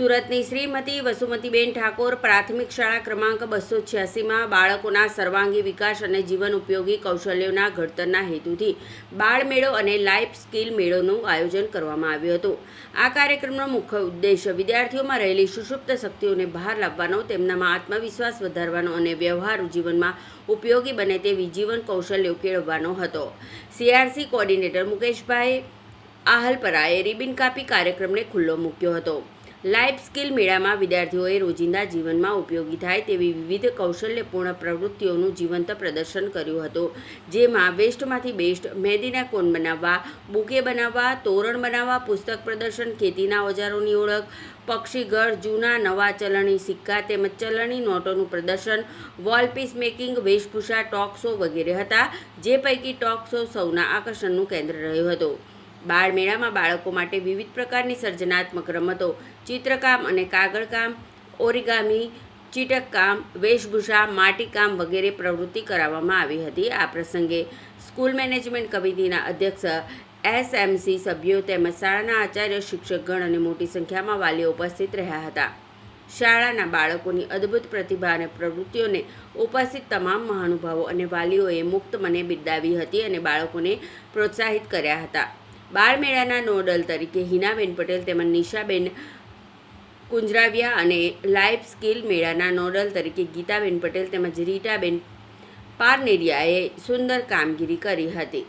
સુરતની શ્રીમતી વસુમતીબેન ઠાકોર પ્રાથમિક શાળા ક્રમાંક 286માં બાળકોના સર્વાંગી વિકાસ અને જીવન ઉપયોગી કૌશલ્યોના ઘડતરના હેતુથી બાળમેળો અને લાઈફ સ્કિલ મેળોનું આયોજન કરવામાં આવ્યું હતું। આ કાર્યક્રમનો મુખ્ય ઉદ્દેશ વિદ્યાર્થીઓમાં રહેલી સુષુપ્ત શક્તિઓને બહાર લાવવાનો, તેમનામાં આત્મવિશ્વાસ વધારવાનો અને વ્યવહારુ જીવનમાં ઉપયોગી બને તેવી જીવન કૌશલ્યો કેળવવાનો હતો। CRC કોઓર્ડિનેટર મુકેશભાઈ આહલપરાએ રિબિન કાપી કાર્યક્રમને ખુલ્લો મૂક્યો હતો। લાઈફ સ્કિલ મેળામાં વિદ્યાર્થીઓએ રોજિંદા જીવનમાં ઉપયોગી થાય તેવી વિવિધ કૌશલ્યપૂર્ણ પ્રવૃત્તિઓનું જીવંત પ્રદર્શન કર્યું હતું, જેમાં વેસ્ટમાંથી બેસ્ટ, મહેંદીના કોન બનાવવા, બુકે બનાવવા, તોરણ બનાવવા, પુસ્તક પ્રદર્શન, ખેતીના ઓજારોની ઓળખ, પક્ષીઘર, જૂના નવા ચલણી સિક્કા તેમજ ચલણી નોટોનું પ્રદર્શન, વોલ પીસ મેકિંગ, વેશભૂષા, ટોક શો વગેરે હતા, જે પૈકી ટોક શો સૌના આકર્ષણનું કેન્દ્ર રહ્યો હતો। બાળમેળામાં બાળકો માટે વિવિધ પ્રકારની સર્જનાત્મક રમતો, ચિત્રકામ અને કાગળકામ, ઓરિગામી, ચીટકકામ, વેશભૂષા, માટીકામ વગેરે પ્રવૃત્તિ કરાવવામાં આવી હતી। આ પ્રસંગે સ્કૂલ મેનેજમેન્ટ કમિટીના અધ્યક્ષ, SMC સભ્યો તેમજ શાળાના આચાર્ય, શિક્ષકગણ અને મોટી સંખ્યામાં વાલીઓ ઉપસ્થિત રહ્યા હતા। શાળાના બાળકોની અદ્ભુત પ્રતિભા અને પ્રવૃત્તિઓને ઉપસ્થિત તમામ મહાનુભાવો અને વાલીઓએ મુક્ત મને બિરદાવી હતી અને બાળકોને પ્રોત્સાહિત કર્યા હતા। બાળમેળાના નોડલ તરીકે હિનાબેન પટેલ તેમજ નિશાબેન કુંજરાવિયા અને લાઈફ સ્કિલ મેળાના નોડલ તરીકે ગીતાબેન પટેલ તેમજ રીટાબેન પારનેરિયાએ સુંદર કામગીરી કરી હતી।